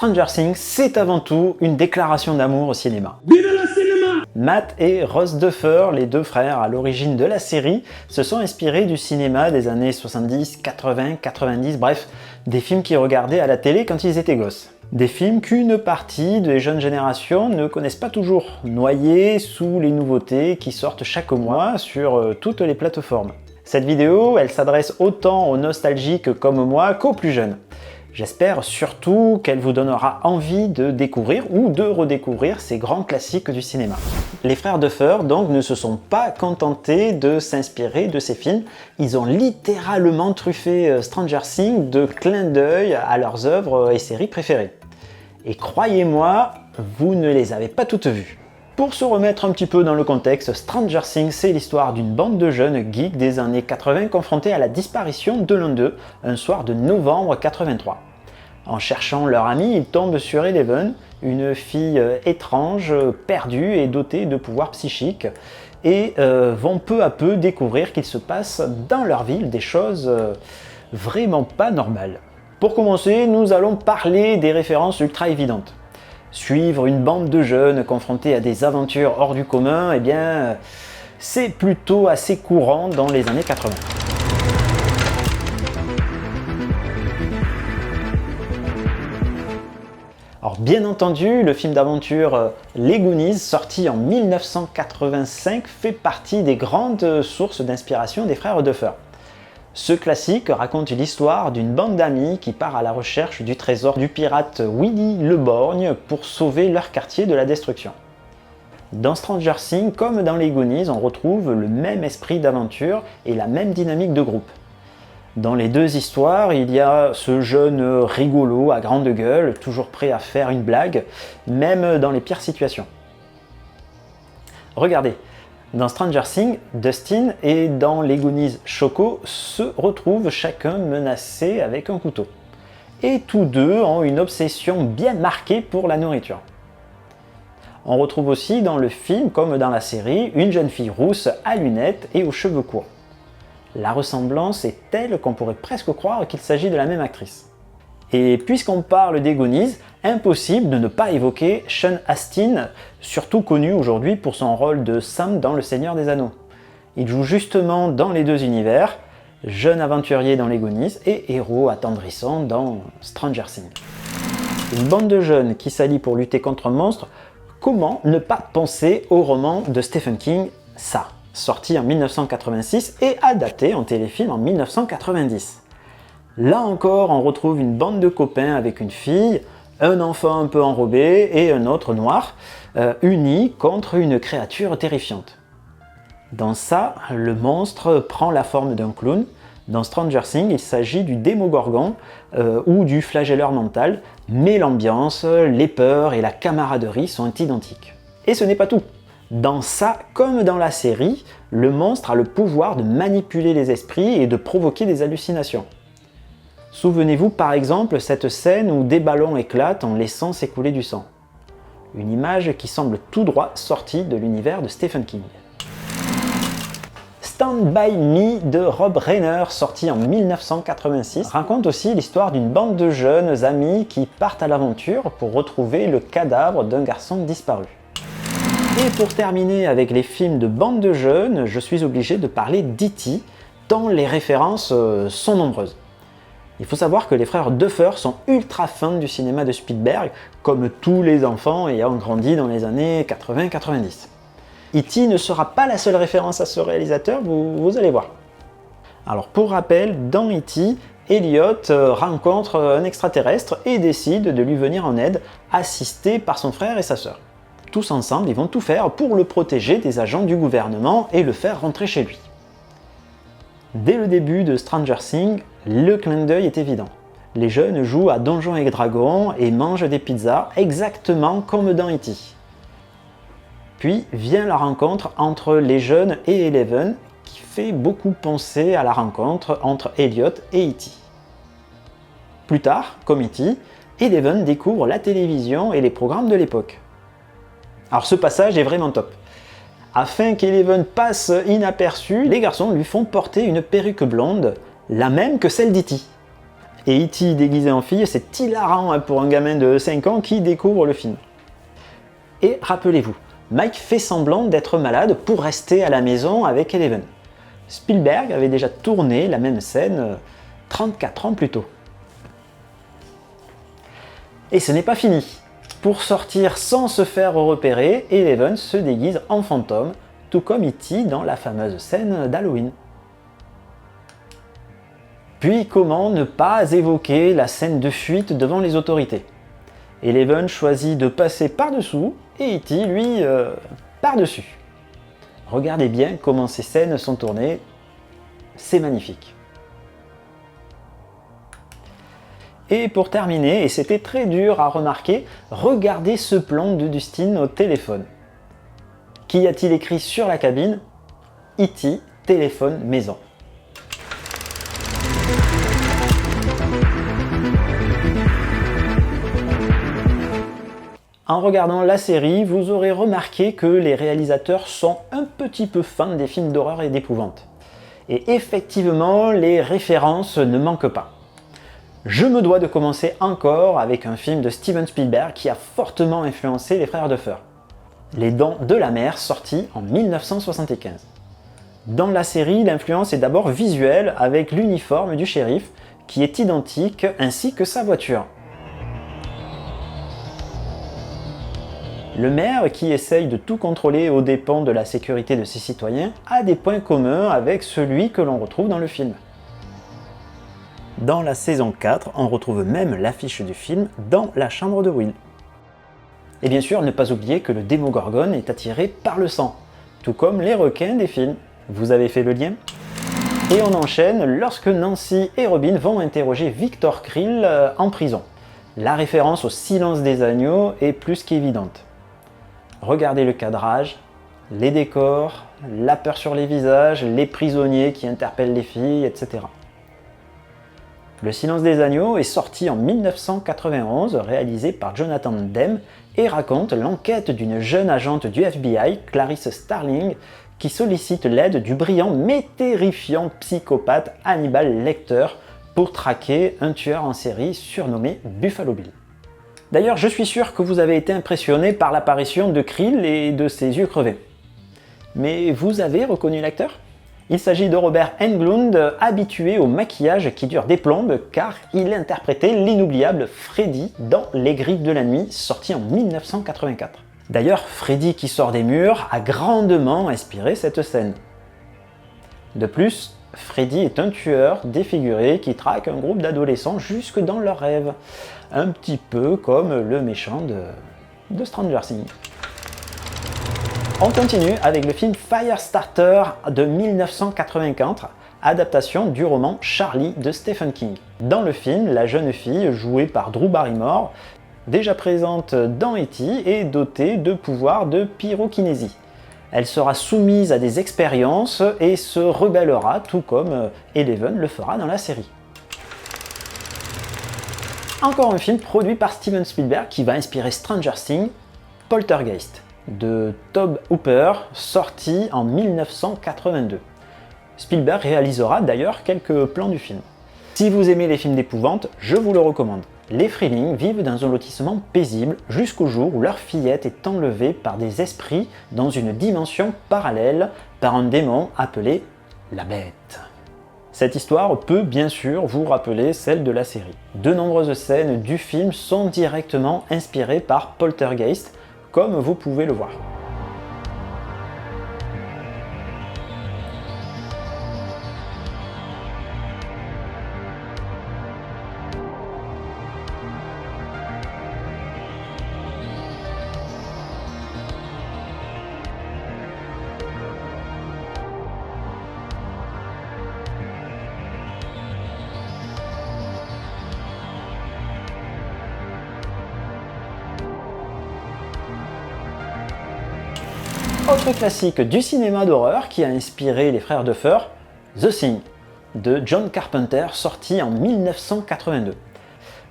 Stranger Things, c'est avant tout une déclaration d'amour au cinéma. Vive le cinéma! Matt et Ross Duffer, les deux frères à l'origine de la série, se sont inspirés du cinéma des années 70, 80, 90, bref, des films qu'ils regardaient à la télé quand ils étaient gosses. Des films qu'une partie des jeunes générations ne connaissent pas toujours, noyés sous les nouveautés qui sortent chaque mois sur toutes les plateformes. Cette vidéo, elle s'adresse autant aux nostalgiques comme moi qu'aux plus jeunes. J'espère surtout qu'elle vous donnera envie de découvrir ou de redécouvrir ces grands classiques du cinéma. Les frères Duffer donc ne se sont pas contentés de s'inspirer de ces films, ils ont littéralement truffé Stranger Things de clins d'œil à leurs œuvres et séries préférées. Et croyez-moi, vous ne les avez pas toutes vues. Pour se remettre un petit peu dans le contexte, Stranger Things, c'est l'histoire d'une bande de jeunes geeks des années 80 confrontés à la disparition de l'un d'eux, un soir de novembre 83. En cherchant leur ami, ils tombent sur Eleven, une fille étrange, perdue et dotée de pouvoirs psychiques, et vont peu à peu découvrir qu'il se passe dans leur ville des choses vraiment pas normales. Pour commencer, nous allons parler des références ultra évidentes. Suivre une bande de jeunes confrontés à des aventures hors du commun, eh bien, c'est plutôt assez courant dans les années 80. Alors bien entendu, le film d'aventure Les Goonies, sorti en 1985, fait partie des grandes sources d'inspiration des frères Duffer. Ce classique raconte l'histoire d'une bande d'amis qui part à la recherche du trésor du pirate Willy le Borgne pour sauver leur quartier de la destruction. Dans Stranger Things, comme dans les Goonies, on retrouve le même esprit d'aventure et la même dynamique de groupe. Dans les deux histoires, il y a ce jeune rigolo à grande gueule, toujours prêt à faire une blague, même dans les pires situations. Regardez, dans Stranger Things, Dustin et dans les Goonies, Choco se retrouvent chacun menacés avec un couteau. Et tous deux ont une obsession bien marquée pour la nourriture. On retrouve aussi dans le film, comme dans la série, une jeune fille rousse à lunettes et aux cheveux courts. La ressemblance est telle qu'on pourrait presque croire qu'il s'agit de la même actrice. Et puisqu'on parle des Goonies, impossible de ne pas évoquer Sean Astin, surtout connu aujourd'hui pour son rôle de Sam dans Le Seigneur des Anneaux. Il joue justement dans les deux univers, jeune aventurier dans les Goonies et héros attendrissant dans Stranger Things. Une bande de jeunes qui s'allient pour lutter contre un monstre, comment ne pas penser au roman de Stephen King, Ça, sorti en 1986 et adapté en téléfilm en 1990. Là encore, on retrouve une bande de copains avec une fille, un enfant un peu enrobé et un autre noir, unis contre une créature terrifiante. Dans Ça, le monstre prend la forme d'un clown. Dans Stranger Things, il s'agit du Démogorgon ou du flagelleur mental, mais l'ambiance, les peurs et la camaraderie sont identiques. Et ce n'est pas tout. Dans Ça, comme dans la série, le monstre a le pouvoir de manipuler les esprits et de provoquer des hallucinations. Souvenez-vous par exemple cette scène où des ballons éclatent en laissant s'écouler du sang. Une image qui semble tout droit sortie de l'univers de Stephen King. Stand By Me de Rob Reiner, sorti en 1986, raconte aussi l'histoire d'une bande de jeunes amis qui partent à l'aventure pour retrouver le cadavre d'un garçon disparu. Et pour terminer avec les films de bande de jeunes, je suis obligé de parler d'E.T., tant les références sont nombreuses. Il faut savoir que les frères Duffer sont ultra fans du cinéma de Spielberg, comme tous les enfants ayant grandi dans les années 80-90. E.T. ne sera pas la seule référence à ce réalisateur, vous allez voir. Alors pour rappel, dans E.T., Elliot rencontre un extraterrestre et décide de lui venir en aide, assisté par son frère et sa sœur. Tous ensemble, ils vont tout faire pour le protéger des agents du gouvernement et le faire rentrer chez lui. Dès le début de Stranger Things, le clin d'œil est évident. Les jeunes jouent à Donjons et Dragons et mangent des pizzas exactement comme dans E.T. Puis vient la rencontre entre les jeunes et Eleven qui fait beaucoup penser à la rencontre entre Elliot et E.T. Plus tard, comme E.T., Eleven découvre la télévision et les programmes de l'époque. Alors ce passage est vraiment top. Afin qu'Eleven passe inaperçu, les garçons lui font porter une perruque blonde, la même que celle d'E.T. Et E.T. déguisé en fille, c'est hilarant pour un gamin de 5 ans qui découvre le film. Et rappelez-vous, Mike fait semblant d'être malade pour rester à la maison avec Eleven. Spielberg avait déjà tourné la même scène 34 ans plus tôt. Et ce n'est pas fini. Pour sortir sans se faire repérer, Eleven se déguise en fantôme, tout comme E.T. dans la fameuse scène d'Halloween. Puis comment ne pas évoquer la scène de fuite devant les autorités? Eleven choisit de passer par-dessous et E.T. lui par-dessus. Regardez bien comment ces scènes sont tournées, c'est magnifique. Et pour terminer, et c'était très dur à remarquer, regardez ce plan de Dustin au téléphone. Qu'y a-t-il écrit sur la cabine? E.T. téléphone maison. En regardant la série, vous aurez remarqué que les réalisateurs sont un petit peu fans des films d'horreur et d'épouvante. Et effectivement, les références ne manquent pas. Je me dois de commencer encore avec un film de Steven Spielberg qui a fortement influencé les frères Duffer. Les Dents de la Mer, sorti en 1975. Dans la série, l'influence est d'abord visuelle avec l'uniforme du shérif qui est identique ainsi que sa voiture. Le maire, qui essaye de tout contrôler aux dépens de la sécurité de ses citoyens, a des points communs avec celui que l'on retrouve dans le film. Dans la saison 4, on retrouve même l'affiche du film dans la chambre de Will. Et bien sûr, ne pas oublier que le Démogorgon est attiré par le sang, tout comme les requins des films. Vous avez fait le lien? Et on enchaîne lorsque Nancy et Robin vont interroger Victor Krill en prison. La référence au silence des agneaux est plus qu'évidente. Regardez le cadrage, les décors, la peur sur les visages, les prisonniers qui interpellent les filles, etc. Le silence des agneaux est sorti en 1991, réalisé par Jonathan Demme, et raconte l'enquête d'une jeune agente du FBI, Clarice Starling, qui sollicite l'aide du brillant mais terrifiant psychopathe Hannibal Lecter pour traquer un tueur en série surnommé Buffalo Bill. D'ailleurs, je suis sûr que vous avez été impressionné par l'apparition de Krill et de ses yeux crevés. Mais vous avez reconnu l'acteur? Il s'agit de Robert Englund, habitué au maquillage qui dure des plombes, car il interprétait l'inoubliable Freddy dans Les Griffes de la Nuit, sorti en 1984. D'ailleurs, Freddy qui sort des murs a grandement inspiré cette scène. De plus, Freddy est un tueur défiguré qui traque un groupe d'adolescents jusque dans leurs rêves. Un petit peu comme le méchant de Stranger Things. On continue avec le film Firestarter de 1984, adaptation du roman Charlie de Stephen King. Dans le film, la jeune fille, jouée par Drew Barrymore, déjà présente dans E.T., est dotée de pouvoirs de pyrokinésie. Elle sera soumise à des expériences et se rebellera, tout comme Eleven le fera dans la série. Encore un film produit par Steven Spielberg qui va inspirer Stranger Things, Poltergeist, de Tobe Hooper, sorti en 1982. Spielberg réalisera d'ailleurs quelques plans du film. Si vous aimez les films d'épouvante, je vous le recommande. Les Freeling vivent dans un lotissement paisible jusqu'au jour où leur fillette est enlevée par des esprits dans une dimension parallèle par un démon appelé la Bête. Cette histoire peut bien sûr vous rappeler celle de la série. De nombreuses scènes du film sont directement inspirées par Poltergeist, comme vous pouvez le voir. Autre classique du cinéma d'horreur qui a inspiré les frères Duffer, The Thing, de John Carpenter, sorti en 1982.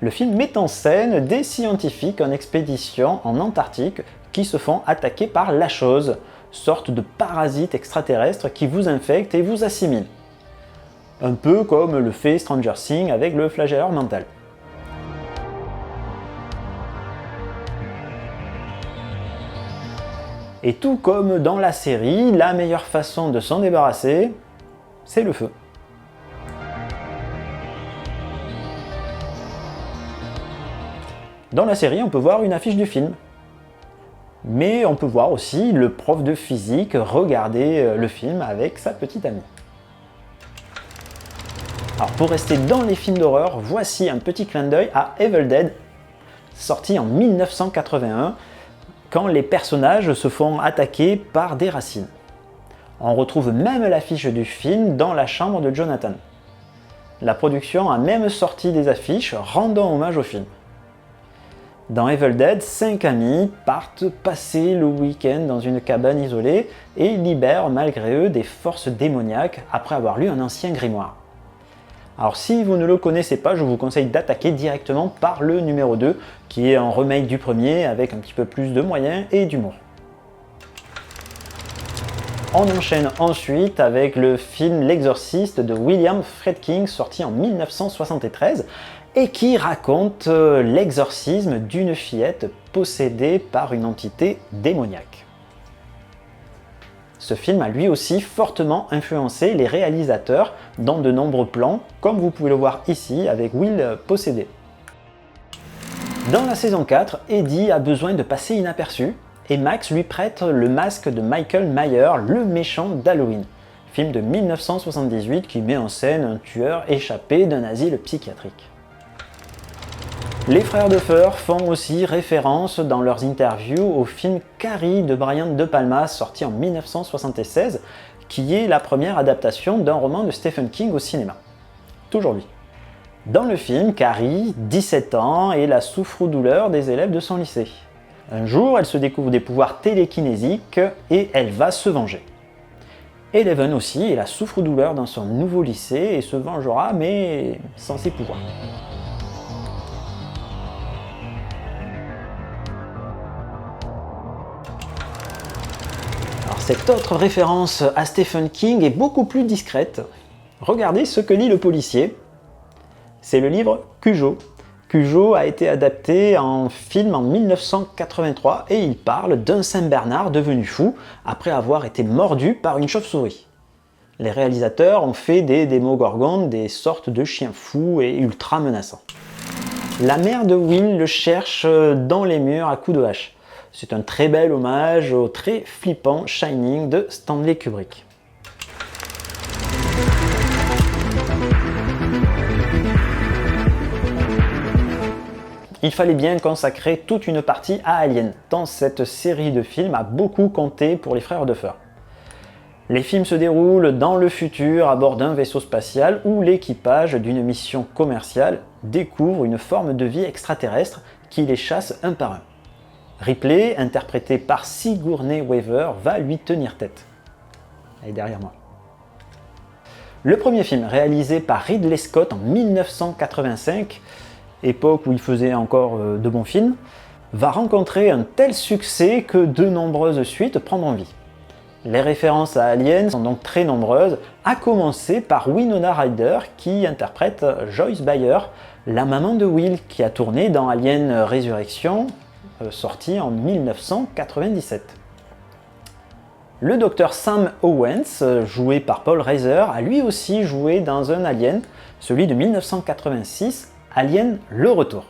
Le film met en scène des scientifiques en expédition en Antarctique qui se font attaquer par la chose, sorte de parasite extraterrestre qui vous infecte et vous assimile. Un peu comme le fait Stranger Things avec le flagelleur mental. Et tout comme dans la série, la meilleure façon de s'en débarrasser, c'est le feu. Dans la série, on peut voir une affiche du film. Mais on peut voir aussi le prof de physique regarder le film avec sa petite amie. Alors pour rester dans les films d'horreur, voici un petit clin d'œil à Evil Dead, sorti en 1981, quand les personnages se font attaquer par des racines. On retrouve même l'affiche du film dans la chambre de Jonathan. La production a même sorti des affiches rendant hommage au film. Dans Evil Dead, 5 amis partent passer le week-end dans une cabane isolée et libèrent malgré eux des forces démoniaques après avoir lu un ancien grimoire. Alors si vous ne le connaissez pas, je vous conseille d'attaquer directement par le numéro 2, qui est un remake du premier avec un petit peu plus de moyens et d'humour. On enchaîne ensuite avec le film L'Exorciste de William Friedkin, sorti en 1973, et qui raconte l'exorcisme d'une fillette possédée par une entité démoniaque. Ce film a lui aussi fortement influencé les réalisateurs dans de nombreux plans, comme vous pouvez le voir ici avec Will possédé. Dans la saison 4, Eddie a besoin de passer inaperçu et Max lui prête le masque de Michael Myers, le méchant d'Halloween, film de 1978 qui met en scène un tueur échappé d'un asile psychiatrique. Les frères Duffer font aussi référence dans leurs interviews au film Carrie de Brian De Palma, sorti en 1976, qui est la première adaptation d'un roman de Stephen King au cinéma. Toujours lui. Dans le film, Carrie, 17 ans, est la souffre-douleur des élèves de son lycée. Un jour, elle se découvre des pouvoirs télékinésiques et elle va se venger. Eleven aussi est la souffre-douleur dans son nouveau lycée et se vengera, mais sans ses pouvoirs. Cette autre référence à Stephen King est beaucoup plus discrète. Regardez ce que lit le policier. C'est le livre Cujo. Cujo a été adapté en film en 1983 et il parle d'un Saint-Bernard devenu fou après avoir été mordu par une chauve-souris. Les réalisateurs ont fait des démogorgones, des sortes de chiens fous et ultra menaçants. La mère de Will le cherche dans les murs à coups de hache. C'est un très bel hommage au très flippant Shining de Stanley Kubrick. Il fallait bien consacrer toute une partie à Alien, tant cette série de films a beaucoup compté pour les frères Duffer. Les films se déroulent dans le futur à bord d'un vaisseau spatial où l'équipage d'une mission commerciale découvre une forme de vie extraterrestre qui les chasse un par un. Ripley, interprété par Sigourney Weaver, va lui tenir tête. Elle est derrière moi. Le premier film, réalisé par Ridley Scott en 1985, époque où il faisait encore de bons films, va rencontrer un tel succès que de nombreuses suites prendront vie. Les références à Alien sont donc très nombreuses, à commencer par Winona Ryder qui interprète Joyce Byers, la maman de Will qui a tourné dans Alien Résurrection, sorti en 1997. Le docteur Sam Owens, joué par Paul Reiser, a lui aussi joué dans un Alien, celui de 1986, Alien le Retour.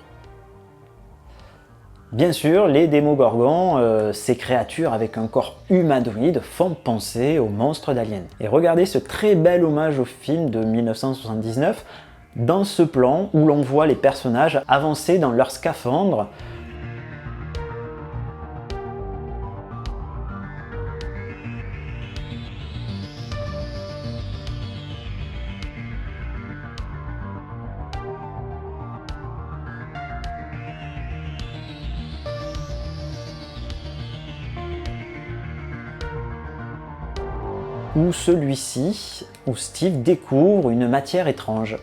Bien sûr, les démogorgons, ces créatures avec un corps humanoïde, font penser aux monstres d'Alien. Et regardez ce très bel hommage au film de 1979, dans ce plan où l'on voit les personnages avancer dans leur scaphandre, où celui-ci, où Steve découvre une matière étrange.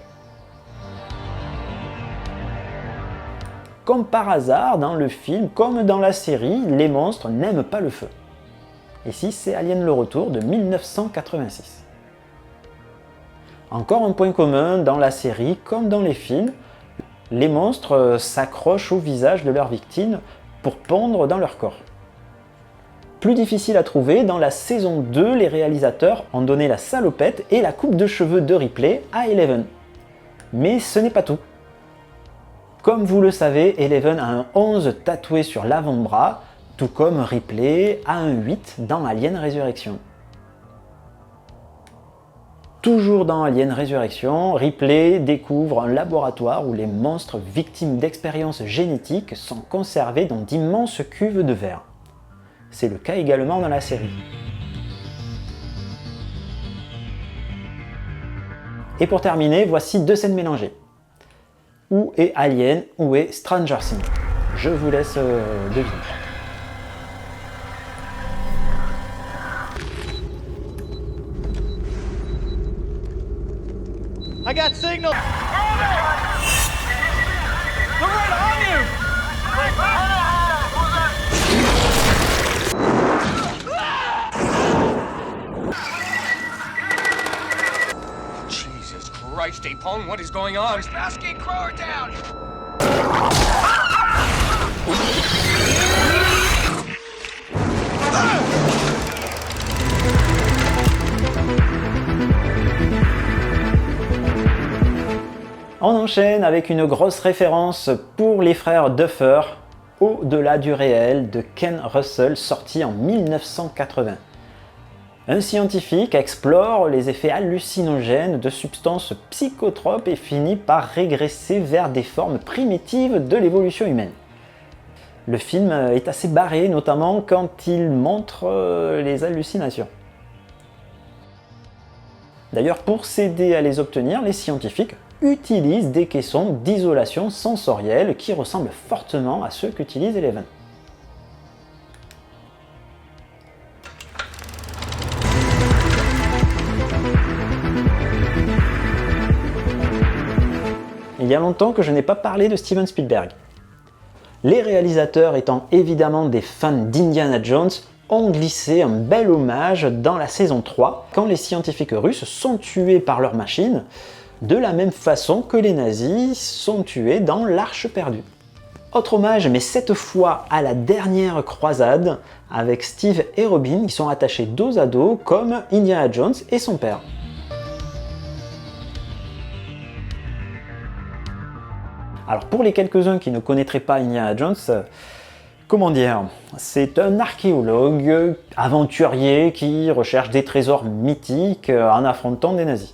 Comme par hasard, dans le film, comme dans la série, les monstres n'aiment pas le feu. Ici, c'est Alien le Retour de 1986. Encore un point commun dans la série comme dans les films, les monstres s'accrochent au visage de leurs victimes pour pondre dans leur corps. Plus difficile à trouver, dans la saison 2, les réalisateurs ont donné la salopette et la coupe de cheveux de Ripley à Eleven. Mais ce n'est pas tout. Comme vous le savez, Eleven a un 11 tatoué sur l'avant-bras, tout comme Ripley a un 8 dans Alien Resurrection. Toujours dans Alien Resurrection, Ripley découvre un laboratoire où les monstres victimes d'expériences génétiques sont conservés dans d'immenses cuves de verre. C'est le cas également dans la série. Et pour terminer, voici deux scènes mélangées. Où est Alien, où est Stranger Things? Je vous laisse deviner. I got signal. They're right on you. Jesus Christ, Apone, what is going on? Spassky, Crower down. On enchaîne avec une grosse référence pour les frères Duffer, Au-delà du réel de Ken Russell, sorti en 1980. Un scientifique explore les effets hallucinogènes de substances psychotropes et finit par régresser vers des formes primitives de l'évolution humaine. Le film est assez barré, notamment quand il montre les hallucinations. D'ailleurs, pour s'aider à les obtenir, les scientifiques utilisent des caissons d'isolation sensorielle qui ressemblent fortement à ceux qu'utilise Eleven. Il y a longtemps que je n'ai pas parlé de Steven Spielberg. Les réalisateurs étant évidemment des fans d'Indiana Jones, ont glissé un bel hommage dans la saison 3, quand les scientifiques russes sont tués par leur machine, de la même façon que les nazis sont tués dans l'Arche perdue. Autre hommage, mais cette fois à la dernière croisade, avec Steve et Robin qui sont attachés dos à dos comme Indiana Jones et son père. Alors pour les quelques-uns qui ne connaîtraient pas Indiana Jones, comment dire, c'est un archéologue aventurier qui recherche des trésors mythiques en affrontant des nazis.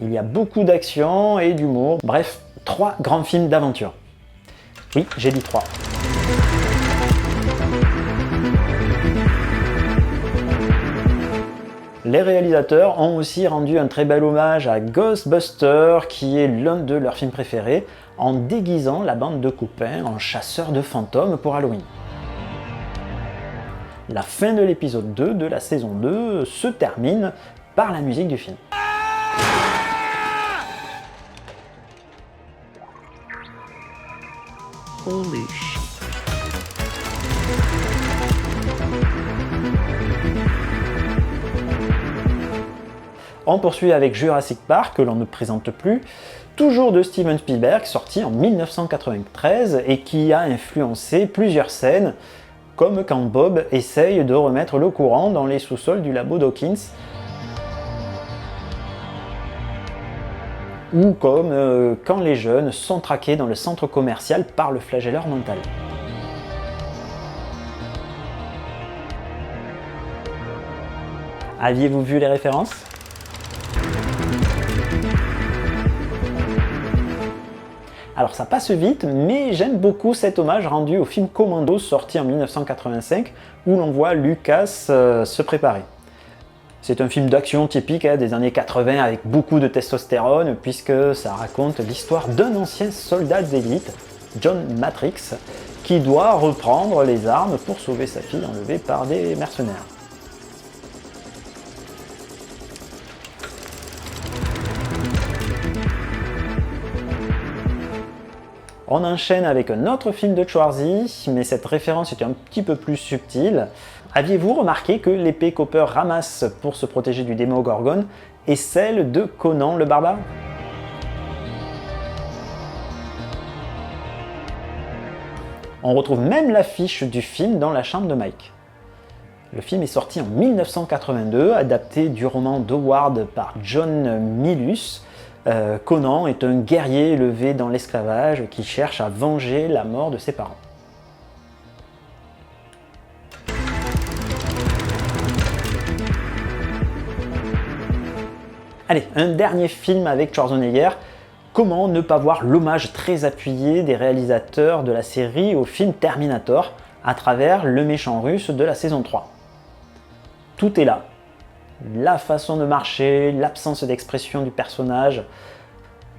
Il y a beaucoup d'action et d'humour, bref, 3 grands films d'aventure. Oui, j'ai dit 3. Les réalisateurs ont aussi rendu un très bel hommage à Ghostbusters, qui est l'un de leurs films préférés, en déguisant la bande de copains en chasseurs de fantômes pour Halloween. La fin de l'épisode 2 de la saison 2 se termine par la musique du film. Holy shit. On poursuit avec Jurassic Park, que l'on ne présente plus, toujours de Steven Spielberg, sorti en 1993 et qui a influencé plusieurs scènes, comme quand Bob essaye de remettre le courant dans les sous-sols du labo Dawkins, ou comme quand les jeunes sont traqués dans le centre commercial par le flagelleur mental. Aviez-vous vu les références ? Alors ça passe vite, mais j'aime beaucoup cet hommage rendu au film Commando sorti en 1985, où l'on voit Lucas se préparer. C'est un film d'action typique des années 80 avec beaucoup de testostérone, puisque ça raconte l'histoire d'un ancien soldat d'élite, John Matrix, qui doit reprendre les armes pour sauver sa fille enlevée par des mercenaires. On enchaîne avec un autre film de Schwarzy, mais cette référence est un petit peu plus subtile. Aviez-vous remarqué que l'épée qu'Hopper ramasse pour se protéger du Démogorgon et celle de Conan le Barbare. On retrouve même l'affiche du film dans la chambre de Mike. Le film est sorti en 1982, adapté du roman d'Howard par John Milius. Conan est un guerrier élevé dans l'esclavage qui cherche à venger la mort de ses parents. Allez, un dernier film avec Schwarzenegger. Comment ne pas voir l'hommage très appuyé des réalisateurs de la série au film Terminator à travers le méchant russe de la saison 3. Tout est là. La façon de marcher, l'absence d'expression du personnage.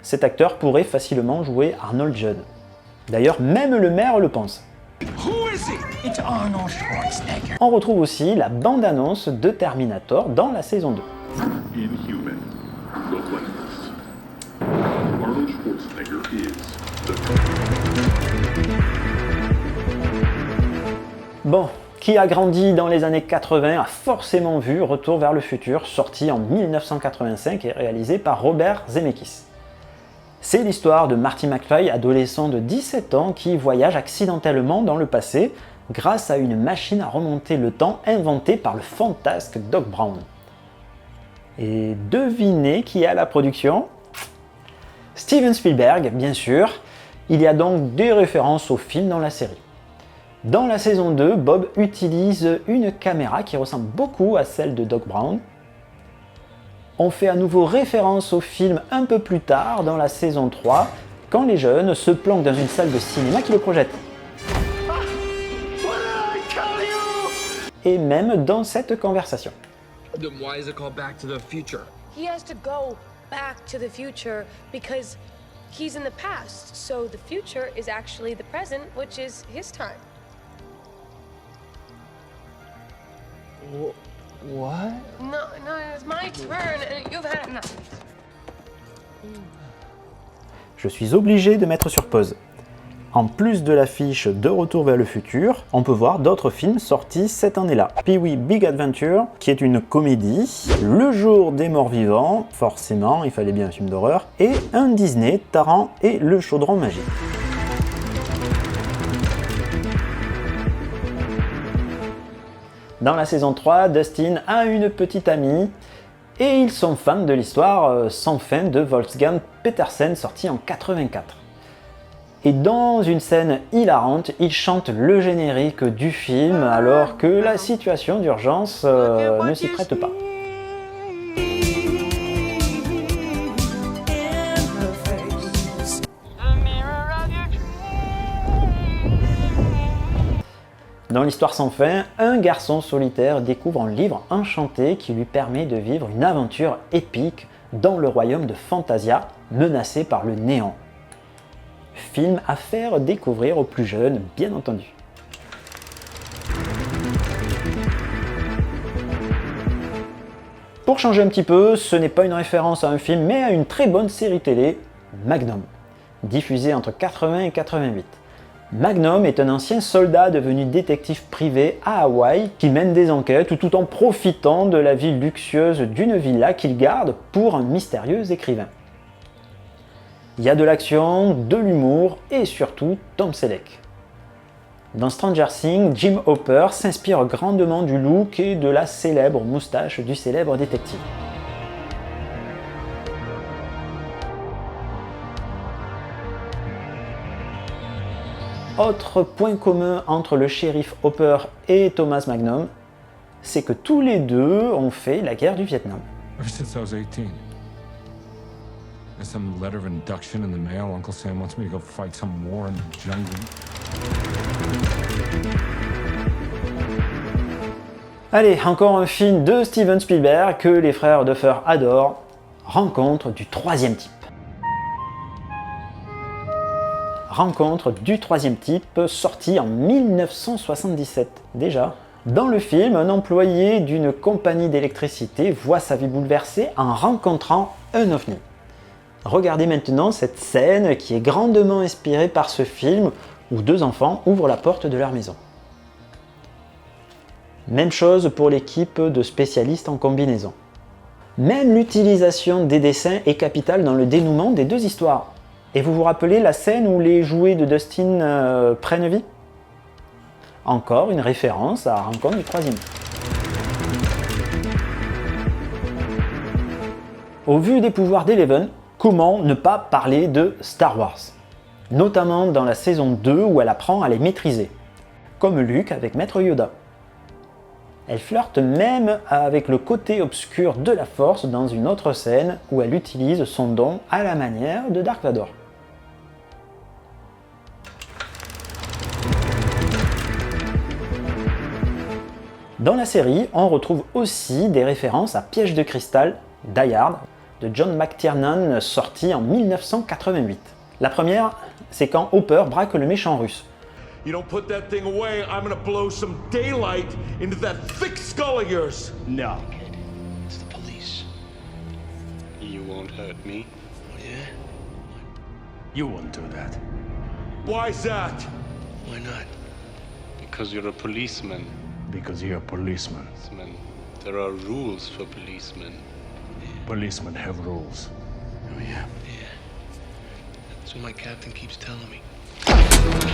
Cet acteur pourrait facilement jouer Arnold Judd. D'ailleurs, même le maire le pense. On retrouve aussi la bande-annonce de Terminator dans la saison 2. Inhuman. Relentless. Arnold Schwarzenegger is the... Bon, qui a grandi dans les années 80 a forcément vu Retour vers le futur, sorti en 1985 et réalisé par Robert Zemeckis. C'est l'histoire de Marty McFly, adolescent de 17 ans, qui voyage accidentellement dans le passé grâce à une machine à remonter le temps inventée par le fantasque Doc Brown. Et devinez qui est à la production ? Steven Spielberg, bien sûr. Il y a donc des références au film dans la série. Dans la saison 2, Bob utilise une caméra qui ressemble beaucoup à celle de Doc Brown. On fait à nouveau référence au film un peu plus tard, dans la saison 3, quand les jeunes se planquent dans une salle de cinéma qui le projette. Et même dans cette conversation. Then why is it called Back to the Future? He has to go back to the future because he's in the past. So the future is actually the present, which is his time. What? No, it's my turn. You've had enough. Je suis obligé de mettre sur pause. En plus de l'affiche de Retour vers le futur, on peut voir d'autres films sortis cette année-là. Pee-wee Big Adventure, qui est une comédie, Le jour des morts vivants, forcément, il fallait bien un film d'horreur, et un Disney, Taran et le chaudron magique. Dans la saison 3, Dustin a une petite amie, et ils sont fans de l'histoire sans fin de Wolfgang Petersen, sortie en 84. Et dans une scène hilarante, il chante le générique du film alors que la situation d'urgence ne s'y prête pas. Dans l'histoire sans fin, un garçon solitaire découvre un livre enchanté qui lui permet de vivre une aventure épique dans le royaume de Fantasia, menacé par le néant. Film à faire découvrir aux plus jeunes, bien entendu. Pour changer un petit peu, ce n'est pas une référence à un film, mais à une très bonne série télé, Magnum, diffusée entre 80 et 88. Magnum est un ancien soldat devenu détective privé à Hawaï qui mène des enquêtes tout en profitant de la vie luxueuse d'une villa qu'il garde pour un mystérieux écrivain. Il y a de l'action, de l'humour et surtout Tom Selleck. Dans Stranger Things, Jim Hopper s'inspire grandement du look et de la célèbre moustache du célèbre détective. Autre point commun entre le shérif Hopper et Thomas Magnum, c'est que tous les deux ont fait la guerre du Vietnam. Ever since I was 18. There's some letter of induction in the mail. Uncle Sam wants me to go fight some war in the jungle. Allez, encore un film de Steven Spielberg que les frères Duffer adorent, Rencontre du troisième type. Rencontre du troisième type, sorti en 1977 déjà. Dans le film, un employé d'une compagnie d'électricité voit sa vie bouleversée en rencontrant un ovni. Regardez maintenant cette scène qui est grandement inspirée par ce film où deux enfants ouvrent la porte de leur maison. Même chose pour l'équipe de spécialistes en combinaison. Même l'utilisation des dessins est capitale dans le dénouement des deux histoires. Et vous vous rappelez la scène où les jouets de Dustin prennent vie? Encore une référence à Rencontre du troisième. Au vu des pouvoirs d'Eleven, comment ne pas parler de Star Wars? Notamment dans la saison 2 où elle apprend à les maîtriser, comme Luke avec Maître Yoda. Elle flirte même avec le côté obscur de la Force dans une autre scène où elle utilise son don à la manière de Dark Vador. Dans la série, on retrouve aussi des références à Piège de cristal, Die Hard, de John McTiernan, sorti en 1988. La première, c'est quand Hopper braque le méchant russe. You don't put that thing away, I'm gonna blow some daylight into that thick skull of yours. No. It's the police. You won't hurt me. Yeah? You wouldn't do that. Why's that? Why not? Because you're a policeman. Because you're a policeman. Policeman. There are rules for policemen. Policemen have rules. Oh yeah? Yeah. That's what my captain keeps telling me.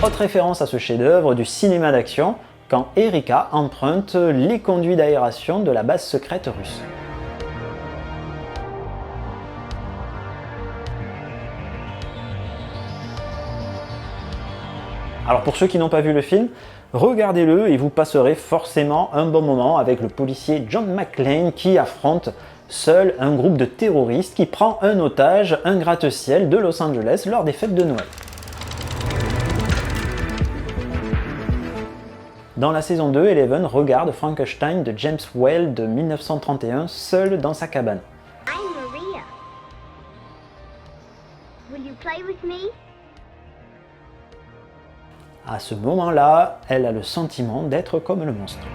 Autre référence à ce chef-d'œuvre du cinéma d'action, quand Erika emprunte les conduits d'aération de la base secrète russe. Alors pour ceux qui n'ont pas vu le film, regardez-le et vous passerez forcément un bon moment avec le policier John McClane qui affronte seul un groupe de terroristes qui prend un otage, un gratte-ciel de Los Angeles lors des fêtes de Noël. Dans la saison 2, Eleven regarde Frankenstein de James Whale de 1931 seul dans sa cabane. I'm Maria. Will you play with me? À ce moment-là, elle a le sentiment d'être comme le monstre.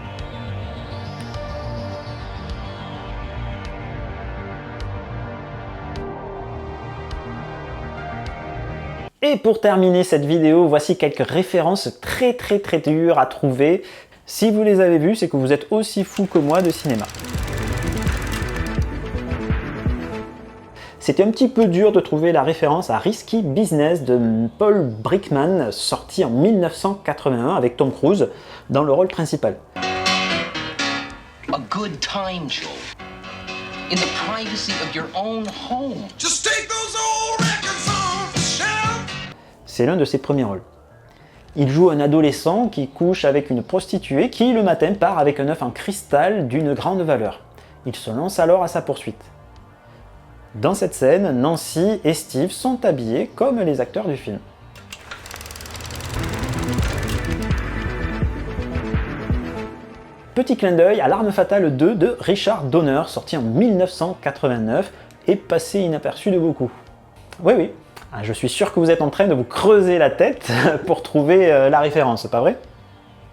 Et pour terminer cette vidéo, voici quelques références très dures à trouver. Si vous les avez vues, c'est que vous êtes aussi fou que moi de cinéma. C'était un petit peu dur de trouver la référence à Risky Business de Paul Brickman, sorti en 1981 avec Tom Cruise dans le rôle principal. A good time show. In the privacy of your own home. Just take those old records off the shelf. C'est l'un de ses premiers rôles. Il joue un adolescent qui couche avec une prostituée qui, le matin, part avec un œuf en cristal d'une grande valeur. Il se lance alors à sa poursuite. Dans cette scène, Nancy et Steve sont habillés comme les acteurs du film. Petit clin d'œil à L'Arme Fatale 2 de Richard Donner, sorti en 1989 et passé inaperçu de beaucoup. Oui, je suis sûr que vous êtes en train de vous creuser la tête pour trouver la référence, pas vrai?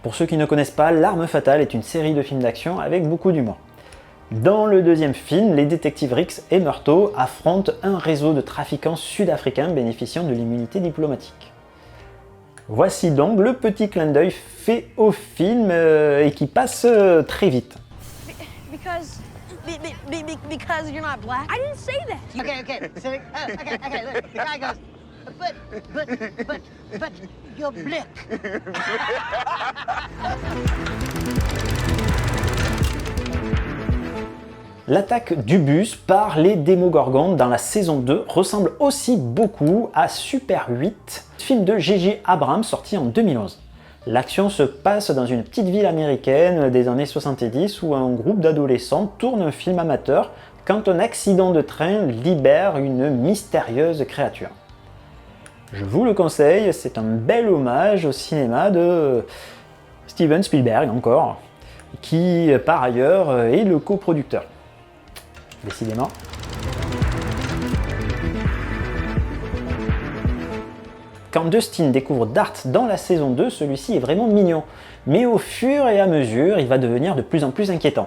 Pour ceux qui ne connaissent pas, L'Arme Fatale est une série de films d'action avec beaucoup d'humour. Dans le deuxième film, les détectives Rix et Murtaugh affrontent un réseau de trafiquants sud-africains bénéficiant de l'immunité diplomatique. Voici donc le petit clin d'œil fait au film et qui passe très vite. Because you're not black. I didn't say that. Okay. So, okay. Look, the guy goes, but you're black. L'attaque du bus par les Démogorgones dans la saison 2 ressemble aussi beaucoup à Super 8, film de J.J. Abrams sorti en 2011. L'action se passe dans une petite ville américaine des années 70 où un groupe d'adolescents tourne un film amateur quand un accident de train libère une mystérieuse créature. Je vous le conseille, c'est un bel hommage au cinéma de Steven Spielberg encore, qui par ailleurs est le coproducteur. Décidément. Quand Dustin découvre Dart dans la saison 2, celui-ci est vraiment mignon, mais au fur et à mesure, il va devenir de plus en plus inquiétant.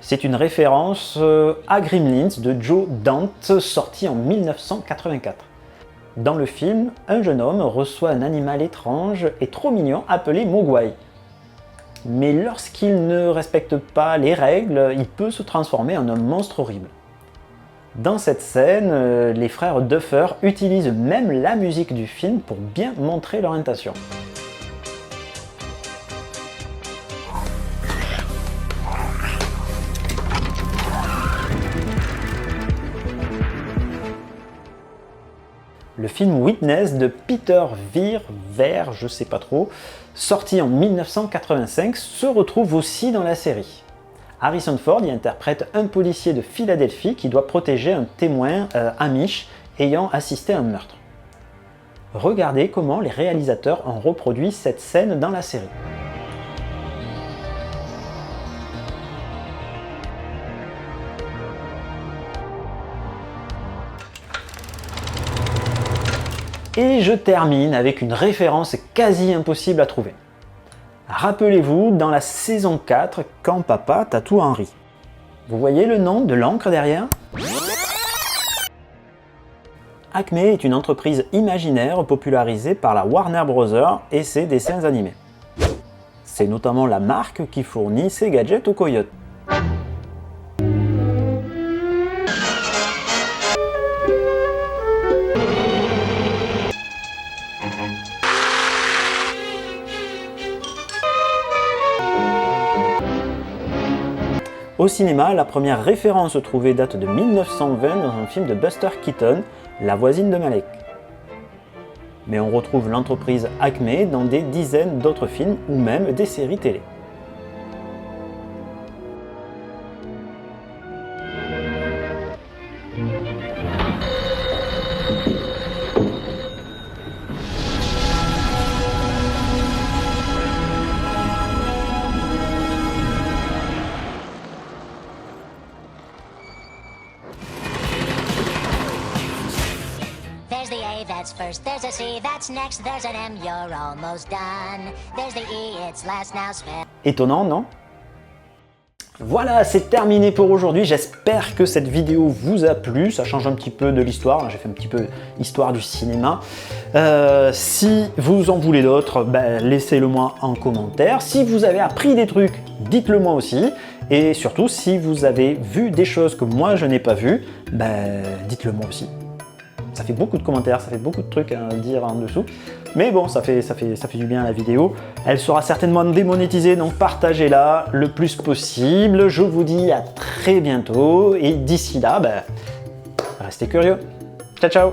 C'est une référence à Gremlins de Joe Dante, sorti en 1984. Dans le film, un jeune homme reçoit un animal étrange et trop mignon appelé Mogwai. Mais lorsqu'il ne respecte pas les règles, il peut se transformer en un monstre horrible. Dans cette scène, les frères Duffer utilisent même la musique du film pour bien montrer leur intention. Le film Witness de Peter Weir, je sais pas trop, sorti en 1985, se retrouve aussi dans la série. Harrison Ford y interprète un policier de Philadelphie qui doit protéger un témoin amish ayant assisté à un meurtre. Regardez comment les réalisateurs ont reproduit cette scène dans la série. Et je termine avec une référence quasi impossible à trouver. Rappelez-vous, dans la saison 4, quand papa tatoue Henry. Vous voyez le nom de l'encre derrière? Acme est une entreprise imaginaire popularisée par la Warner Bros. Et ses dessins animés. C'est notamment la marque qui fournit ses gadgets aux coyotes. Au cinéma, la première référence trouvée date de 1920 dans un film de Buster Keaton, La voisine de Malek. Mais on retrouve l'entreprise Acme dans des dizaines d'autres films ou même des séries télé. There's the A, that's first, there's a C, that's next, there's an M, you're almost done. There's the E, it's last, now spell. Étonnant, non? Voilà, c'est terminé pour aujourd'hui. J'espère que cette vidéo vous a plu. Ça change un petit peu de l'histoire. J'ai fait un petit peu histoire du cinéma. Si vous en voulez d'autres, laissez-le moi en commentaire. Si vous avez appris des trucs, dites-le moi aussi. Et surtout, si vous avez vu des choses que moi je n'ai pas vues, dites-le moi aussi. Ça fait beaucoup de commentaires, ça fait beaucoup de trucs à dire en dessous. Mais bon, ça fait du bien à la vidéo. Elle sera certainement démonétisée, donc partagez-la le plus possible. Je vous dis à très bientôt. Et d'ici là, restez curieux. Ciao, ciao!